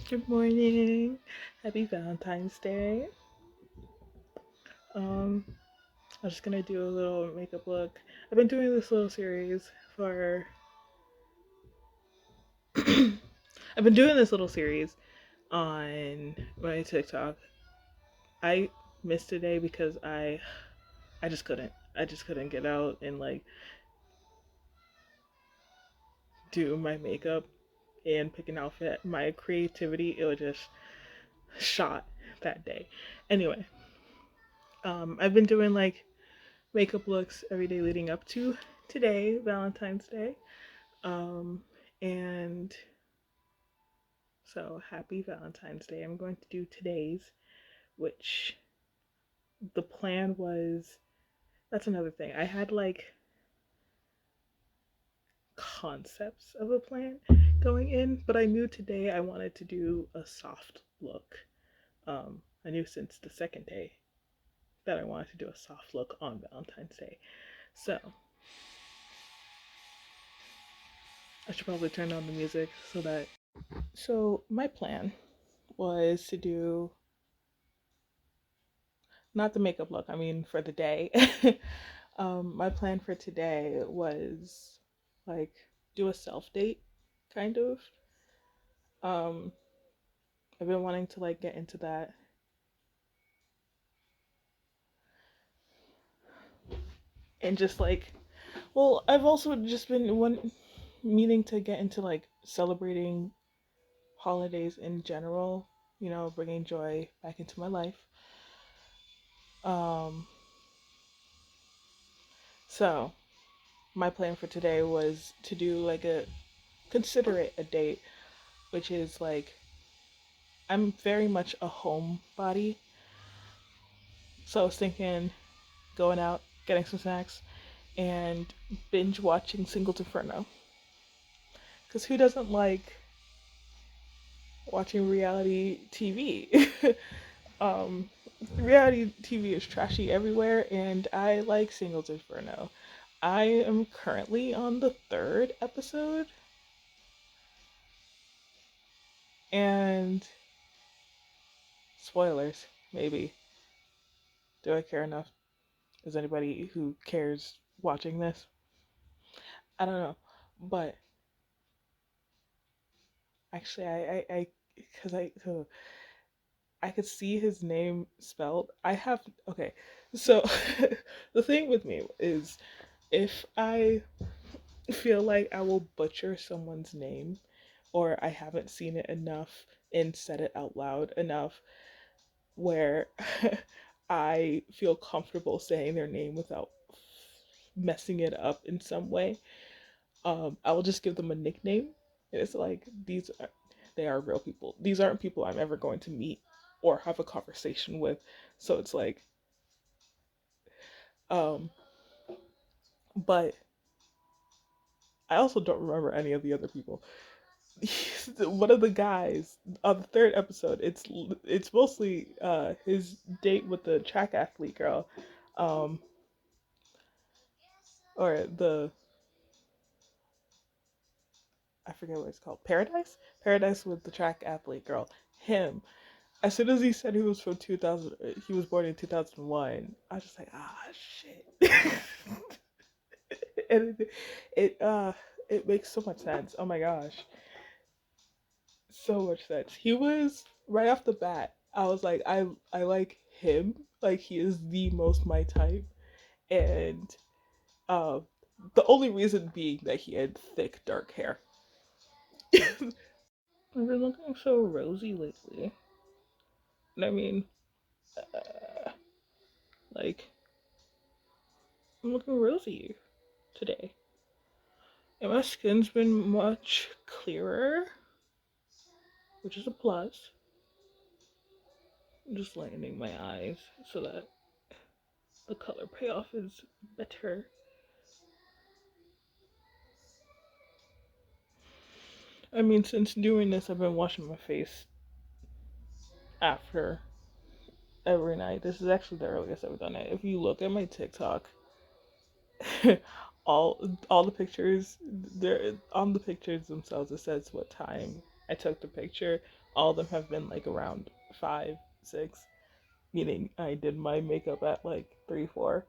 Good morning. Happy Valentine's Day. Um, I'm just gonna do a little makeup look. I've been doing this little series for I've been doing this little series on my TikTok. I missed today because I just couldn't. I just couldn't get out and like do my makeup and pick an outfit. My creativity, it was just shot that day. Anyway, I've been doing like makeup looks every day leading up to today, Valentine's Day. Um, and so happy Valentine's Day. I'm going to do today's, which the plan was that's another thing. I had like concepts of a plan going in, but I knew today I wanted to do a soft look. I knew since the second day that I wanted to do a soft look on Valentine's Day. So I should probably turn on the music so that. So my plan was to do not the makeup look, I mean for the day. My plan for today was like do a self date kind of. Um, I've been wanting to like get into that. And just like, well, I've also just been one meaning to get into like celebrating holidays in general, bringing joy back into my life. Um, so my plan for today was to do like consider it a date, which is like I'm very much a homebody. So I was thinking going out, getting some snacks, and binge watching Singles Inferno. Because who doesn't like watching reality TV? um, Reality TV is trashy everywhere, and I like Singles Inferno. I am currently on the third episode, and spoilers, maybe. Do I care enough? Is anybody who cares watching this? I don't know, but actually, because I could see his name spelled. I have okay, so the thing with me is if I feel like I will butcher someone's name or I haven't seen it enough and said it out loud enough where I feel comfortable saying their name without messing it up in some way, I will just give them a nickname. And it's like they are real people. These aren't people I'm ever going to meet or have a conversation with. So it's like, um, but I also don't remember any of the other people. One of the guys on the third episode, it's mostly his date with the track athlete girl, um, or the I forget what it's called, Paradise with the track athlete girl. Him. As soon as he said he was from 2000, he was born in 2001. I was just like, ah, shit. And it makes so much sense. Oh my gosh, so much sense. He was right off the bat. I was like, I like him. Like he is the most my type, and uh, the only reason being that he had thick dark hair. I've been looking so rosy lately. And I mean, uh, like I'm looking rosy today. And my skin's been much clearer, which is a plus. I'm just lightening my eyes so that the color payoff is better. I mean, since doing this, I've been washing my face after every night. This is actually the earliest I've done it. If you look at my TikTok, all the pictures, there on the pictures themselves, it says what time I took the picture. All of them have been like around 5, 6, meaning I did my makeup at like 3, 4.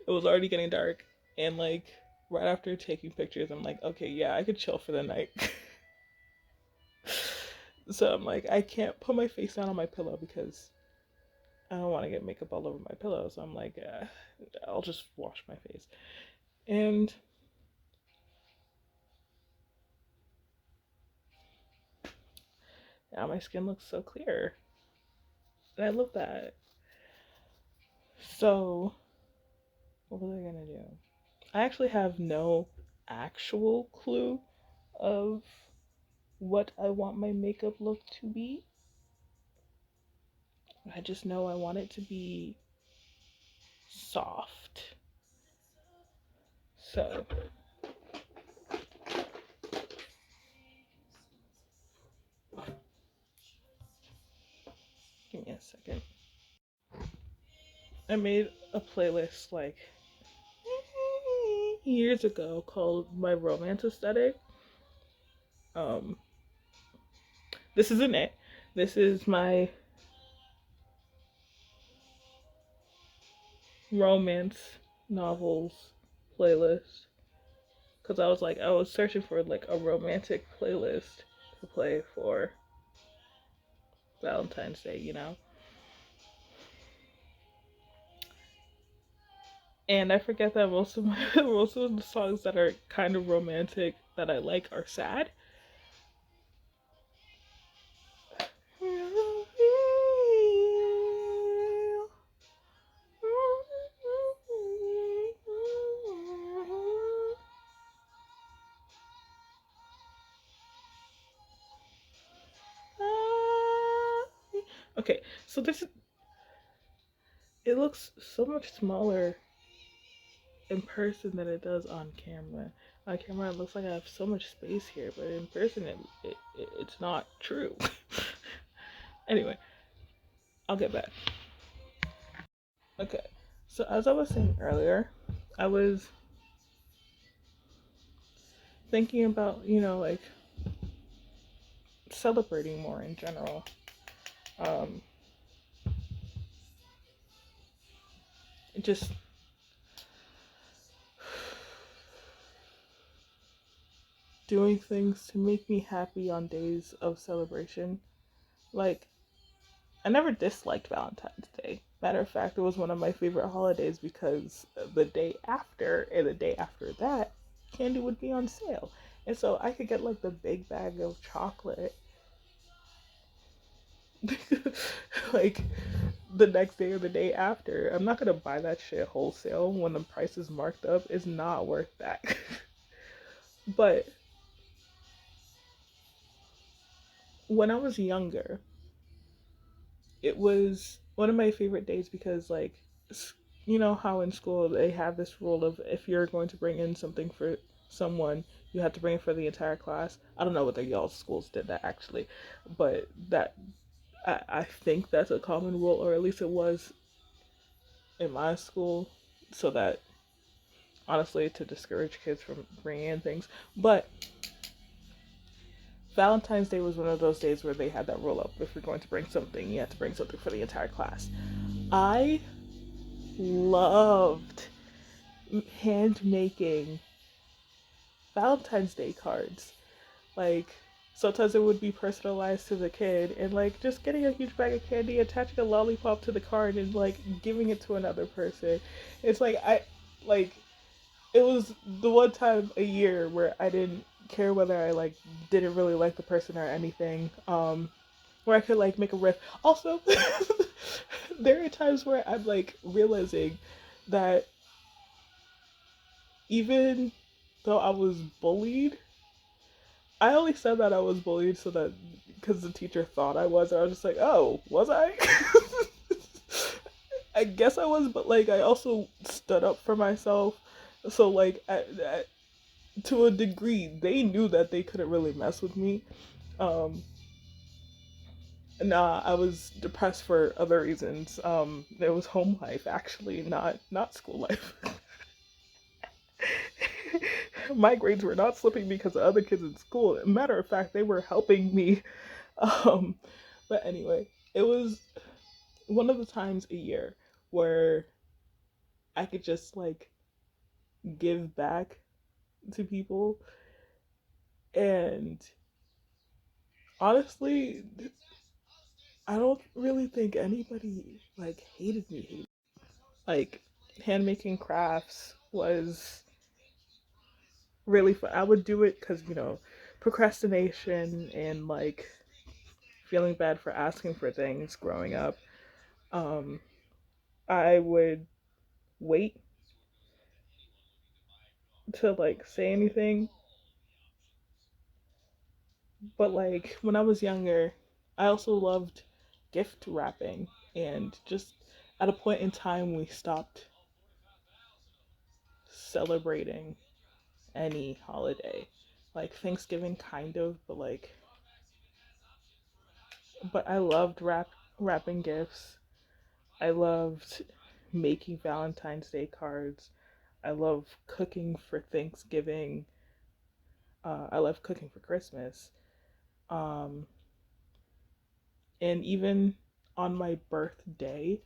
It was already getting dark, and like right after taking pictures, I'm like, okay, yeah, I could chill for the night. So I'm like, I can't put my face down on my pillow because I don't want to get makeup all over my pillow. So I'm like, I'll just wash my face. And now my skin looks so clear. And I love that. So, what was I gonna do? I actually have no actual clue of what I want my makeup look to be. I just know I want it to be soft. So, give me a second. I made a playlist like years ago called My Romance Aesthetic. Um, this isn't it. This is my romance novels playlist. Because I was searching for like a romantic playlist to play for Valentine's Day, you know? And I forget that most of the songs that are kind of romantic that I like are sad. Okay, so this it looks so much smaller in person than it does on camera. On camera, it looks like I have so much space here, but in person, it's not true. Anyway, I'll get back. Okay, so as I was saying earlier, I was thinking about, like celebrating more in general. Um, just doing things to make me happy on days of celebration. Like, I never disliked Valentine's Day. Matter of fact, it was one of my favorite holidays because the day after and the day after that, candy would be on sale. And so I could get like the big bag of chocolate like the next day or the day after. I'm not gonna buy that shit wholesale when the price is marked up. It's not worth that. But when I was younger, it was one of my favorite days because like you know how in school they have this rule of if you're going to bring in something for someone, you have to bring it for the entire class. I don't know whether y'all schools did that actually, but I think that's a common rule, or at least it was in my school, so that honestly to discourage kids from bringing in things. But Valentine's Day was one of those days where they had that rule up. If you're going to bring something, you have to bring something for the entire class. I loved hand making Valentine's Day cards. Like, sometimes it would be personalized to the kid, and like just getting a huge bag of candy, attaching a lollipop to the card, and like giving it to another person. It's like, like, it was the one time a year where I didn't care whether I like didn't really like the person or anything. Where I could like make a riff. Also, there are times where I'm like realizing that even though I was bullied, I only said that I was bullied so that because the teacher thought I was. And I was just like, oh, was I? I guess I was, but like I also stood up for myself. So like to a degree, they knew that they couldn't really mess with me. Um, Nah, I was depressed for other reasons. It was home life actually, not school life. my grades were not slipping because of other kids in school. Matter of fact, they were helping me. Um, but anyway, it was one of the times a year where I could just like give back to people. And honestly, I don't really think anybody like hated me. Like hand making crafts was really fun. I would do it because procrastination and like feeling bad for asking for things growing up. Um, I would wait to like say anything, but like when I was younger, I also loved gift wrapping, and just at a point in time we stopped celebrating any holiday. Like Thanksgiving kind of, but I loved wrapping gifts. I loved making Valentine's Day cards. I love cooking for Thanksgiving. I love cooking for Christmas. Um, and even on my birthday,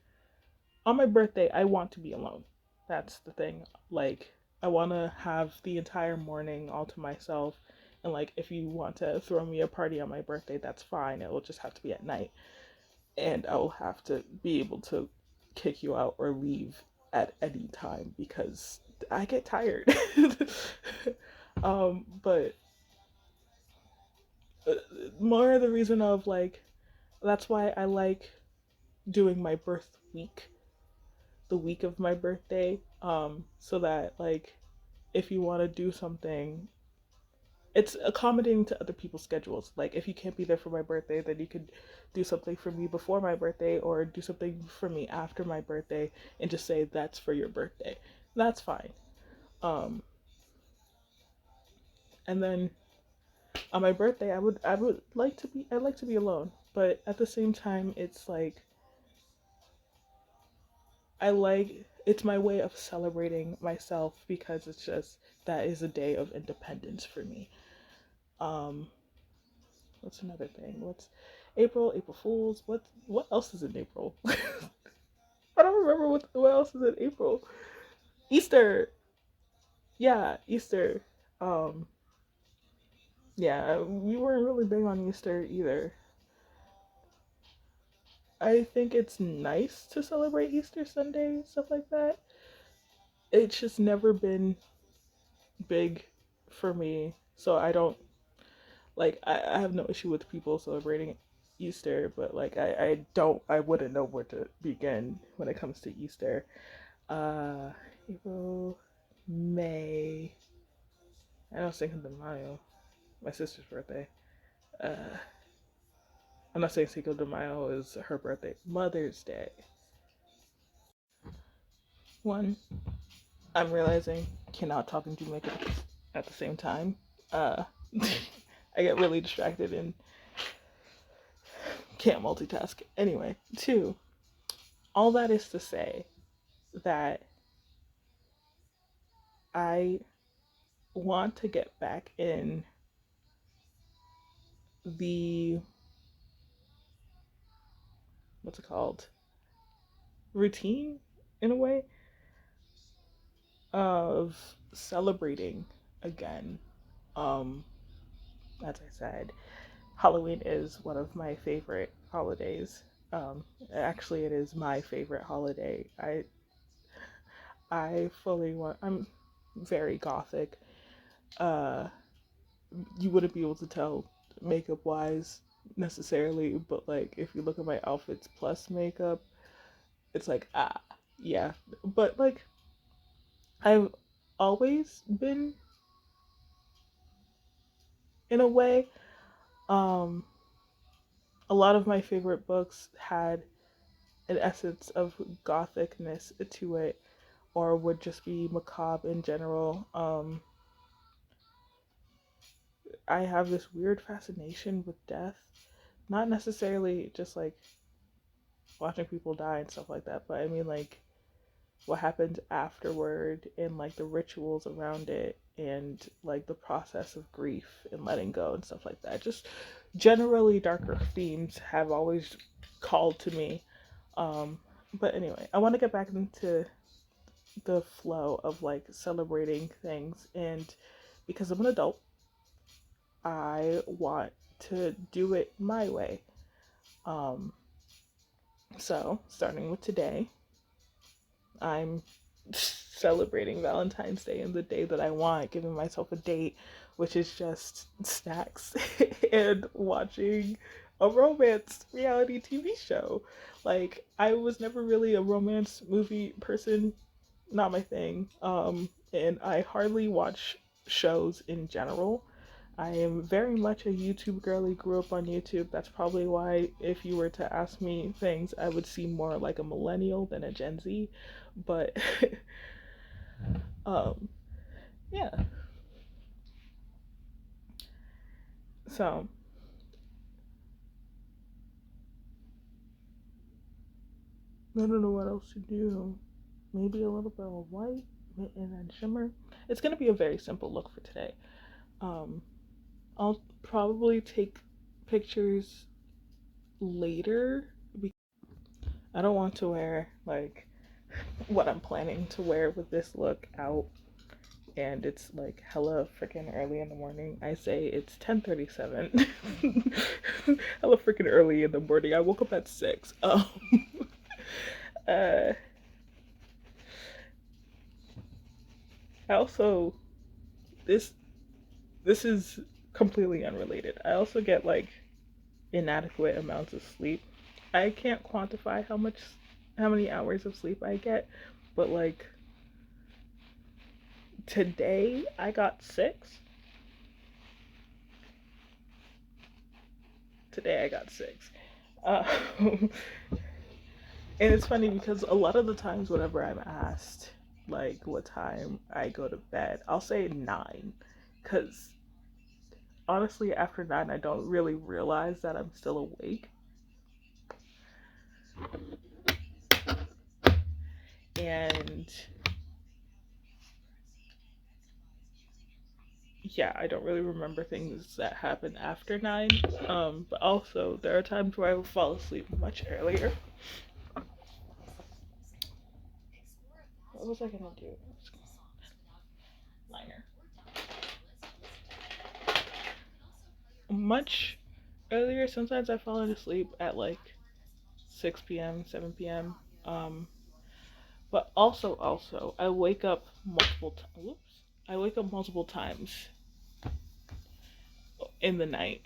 I want to be alone. That's the thing. Like, I want to have the entire morning all to myself. And, like, if you want to throw me a party on my birthday, that's fine. It will just have to be at night. And I will have to be able to kick you out or leave at any time because I get tired. But more the reason of like, that's why I like doing my birth week, the week of my birthday, so that like if you want to do something, it's accommodating to other people's schedules. Like if you can't be there for my birthday, then you could do something for me before my birthday or do something for me after my birthday and just say that's for your birthday. That's fine. Um, and then on my birthday, I like to be alone, but at the same time, it's like it's my way of celebrating myself because it's just that is a day of independence for me. Um, what's another thing? What's April Fools? What else is in April? I don't remember what else is in April. Easter. Yeah, Easter. Um, yeah, we weren't really big on Easter either. I think it's nice to celebrate Easter Sunday, stuff like that. It's just never been big for me. So I don't I have no issue with people celebrating Easter, but I wouldn't know where to begin when it comes to Easter. Uh April, May. I know Cinco de Mayo, my sister's birthday. Uh I'm not saying Cinco de Mayo is her birthday. Mother's Day. One, I'm realizing cannot talk and do makeup at the same time. Uh, I get really distracted and can't multitask. Anyway, two, all that is to say that I want to get back in the what's it called, routine in a way of celebrating again. Um, as I said, Halloween is one of my favorite holidays. Actually, it is my favorite holiday. I fully want. I'm very gothic. Uh, you wouldn't be able to tell makeup wise necessarily, but like if you look at my outfits plus makeup, it's like yeah. But like I've always been in a way. Um, a lot of my favorite books had an essence of gothicness to it, or would just be macabre in general. I have this weird fascination with death. Not necessarily just like watching people die and stuff like that, but I mean like what happens afterward and like the rituals around it and like the process of grief and letting go and stuff like that. Just generally darker themes have always called to me. Um, but anyway, I want to get back into the flow of like celebrating things, and because I'm an adult, I want to do it my way. Um, so starting with today, I'm celebrating Valentine's Day in the day that I want, giving myself a date, which is just snacks and watching a romance reality TV show. Like, I was never really a romance movie person, not my thing. And I hardly watch shows in general. I am very much a YouTube girly, grew up on YouTube. That's probably why, if you were to ask me things, I would seem more like a millennial than a Gen Z. But, um, yeah. So, I don't know what else to do. Maybe a little bit of white and then shimmer. It's gonna be a very simple look for today. Um, I'll probably take pictures later. I don't want to wear like what I'm planning to wear with this look out, and it's like hella freaking early in the morning. I say it's 10:37. Hella freaking early in the morning. I woke up at 6. Uh I also, this this is completely unrelated. I also get like inadequate amounts of sleep. I can't quantify how many hours of sleep I get, but like today I got 6. Today I got 6. And it's funny because a lot of the times whenever I'm asked like what time I go to bed, I'll say 9, cuz honestly after 9 I don't really realize that I'm still awake. And yeah, I don't really remember things that happen after 9. But also there are times where I will fall asleep much earlier. What was I gonna do? Liner. Much earlier. Sometimes I've fallen asleep at like 6 p.m., 7 p.m. But also, I wake up multiple times. Whoops. I wake up multiple times in the night.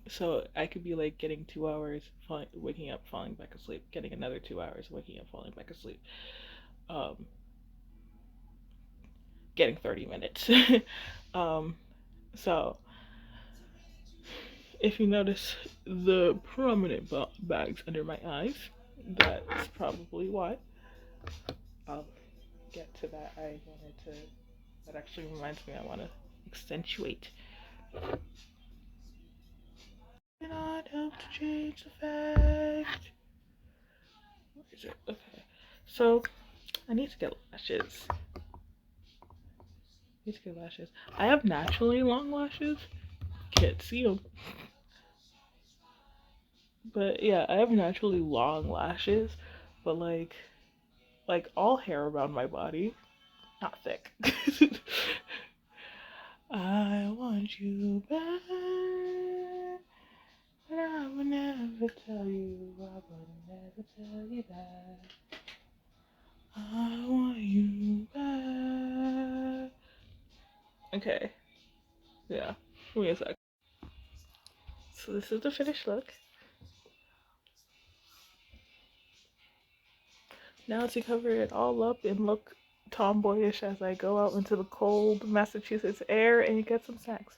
So I could be like getting 2 hours, waking up, falling back asleep, getting another 2 hours, waking up, falling back asleep. Um, getting 30 minutes. um, so if you notice the prominent bags under my eyes, that's probably why. I'll get to that. I wanted to. That actually reminds me. I want to accentuate. Cannot help to change the fact. Where is it? Okay. So I need to get lashes. Need to get lashes. I have naturally long lashes. Can't see them. But yeah, I have naturally long lashes, but like all hair around my body, not thick. I want you back, but I would never tell you. I would never tell you that. I want you back. Okay, yeah. Give me a sec. So this is the finished look. Now to cover it all up and look tomboyish as I go out into the cold Massachusetts air and get some snacks.